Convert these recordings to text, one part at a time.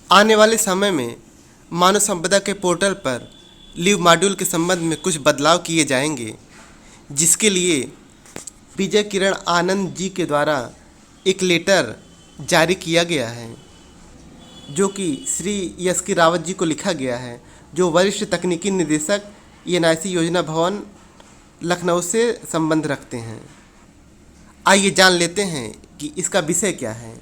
आने वाले समय में मानव संपदा के पोर्टल पर लीव मॉड्यूल के संबंध में कुछ बदलाव किए जाएंगे, जिसके लिए विजय किरण आनंद जी के द्वारा एक लेटर जारी किया गया है, जो कि श्री एस के रावत जी को लिखा गया है, जो वरिष्ठ तकनीकी निदेशक एनआईसी योजना भवन लखनऊ से संबंध रखते हैं। आइए जान लेते हैं कि इसका विषय क्या है।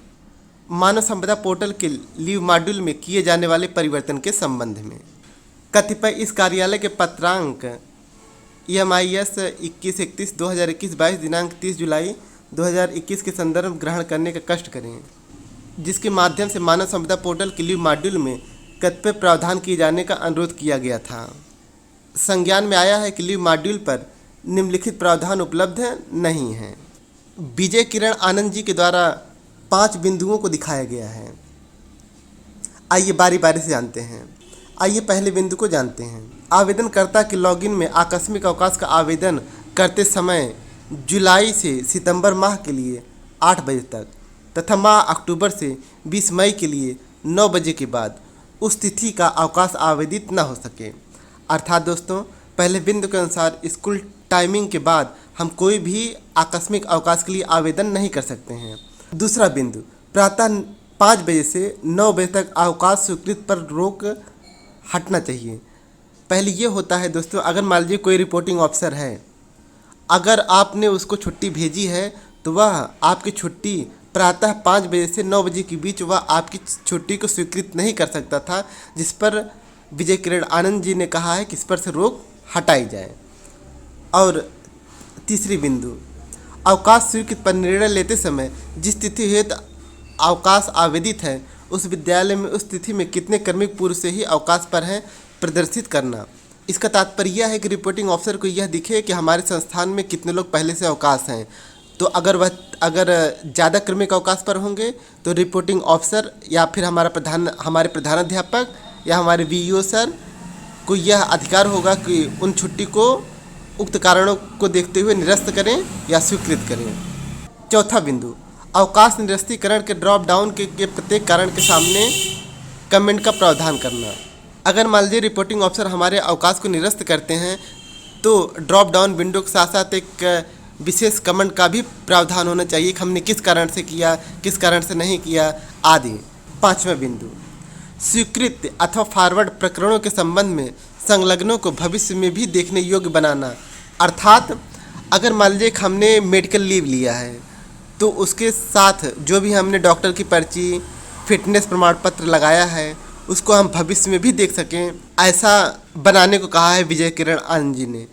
मानव संपदा पोर्टल के लीव मॉड्यूल में किए जाने वाले परिवर्तन के संबंध में कतिपय इस कार्यालय के पत्रांक EMIS 21/31/2021 दिनांक 30 जुलाई 2021 के संदर्भ ग्रहण करने का कष्ट करें, जिसके माध्यम से मानव संपदा पोर्टल के लीव मॉड्यूल में कतिपय प्रावधान किए जाने का अनुरोध किया गया था। संज्ञान में आया है कि लीव मॉड्यूल पर निम्नलिखित प्रावधान उपलब्ध नहीं हैं। विजय किरण आनंद जी के द्वारा 5 बिंदुओं को दिखाया गया है। आइए बारी बारी से जानते हैं। आइए पहले बिंदु को जानते हैं। आवेदनकर्ता के लॉगिन में आकस्मिक अवकाश का आवेदन करते समय जुलाई से सितंबर माह के लिए 8 बजे तक तथा माह अक्टूबर से 20 मई के लिए 9 बजे के बाद उस तिथि का अवकाश आवेदित न हो सके। अर्थात दोस्तों, पहले बिंदु के अनुसार स्कूल टाइमिंग के बाद हम कोई भी आकस्मिक अवकाश के लिए आवेदन नहीं कर सकते हैं। दूसरा बिंदु, प्रातः 5 बजे से 9 बजे तक अवकाश स्वीकृत पर रोक हटना चाहिए। पहले ये होता है दोस्तों, अगर मान लीजिए कोई रिपोर्टिंग ऑफिसर है, अगर आपने उसको छुट्टी भेजी है तो वह आपकी छुट्टी प्रातः 5 बजे से 9 बजे के बीच वह आपकी छुट्टी को स्वीकृत नहीं कर सकता था, जिस पर विजय किरण आनंद जी ने कहा है कि इस पर से रोक हटाई जाए। और तीसरी बिंदु, अवकाश स्वीकृत पर निर्णय लेते समय जिस तिथि हेतु अवकाश आवेदित है उस विद्यालय में उस तिथि में कितने कर्मी पूर्व से ही अवकाश पर हैं प्रदर्शित करना। इसका तात्पर्य यह है कि रिपोर्टिंग ऑफिसर को यह दिखे कि हमारे संस्थान में कितने लोग पहले से अवकाश हैं। तो अगर ज़्यादा क्रमिक अवकाश पर होंगे तो रिपोर्टिंग ऑफिसर या फिर हमारे प्रधानाध्यापक या हमारे VEO सर को यह अधिकार होगा कि उन छुट्टी को उक्त कारणों को देखते हुए निरस्त करें या स्वीकृत करें। चौथा बिंदु, अवकाश निरस्तीकरण के ड्रॉप डाउन के प्रत्येक कारण के सामने कमेंट का प्रावधान करना। अगर मान लीजिए रिपोर्टिंग ऑफिसर हमारे अवकाश को निरस्त करते हैं तो ड्रॉप डाउन विंडो के साथ साथ एक विशेष कमेंट का भी प्रावधान होना चाहिए कि हमने किस कारण से किया, किस कारण से नहीं किया आदि। पाँचवां बिंदु, स्वीकृत अथवा फॉरवर्ड प्रकरणों के संबंध में संलग्नों को भविष्य में भी देखने योग्य बनाना। अर्थात अगर मान लीजिए कि हमने मेडिकल लीव लिया है तो उसके साथ जो भी हमने डॉक्टर की पर्ची, फिटनेस प्रमाण पत्र लगाया है उसको हम भविष्य में भी देख सकें, ऐसा बनाने को कहा है विजय किरण आनंद जी ने।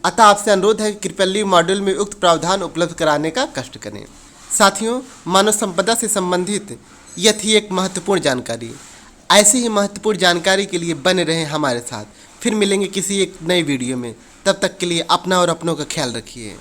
अतः आपसे अनुरोध है कि कृपया लीव मॉड्यूल में उक्त प्रावधान उपलब्ध कराने का कष्ट करें। साथियों, मानव संपदा से संबंधित यह थी एक महत्वपूर्ण जानकारी। ऐसी ही महत्वपूर्ण जानकारी के लिए बने रहें हमारे साथ। फिर मिलेंगे किसी एक नई वीडियो में। तब तक के लिए अपना और अपनों का ख्याल रखिए।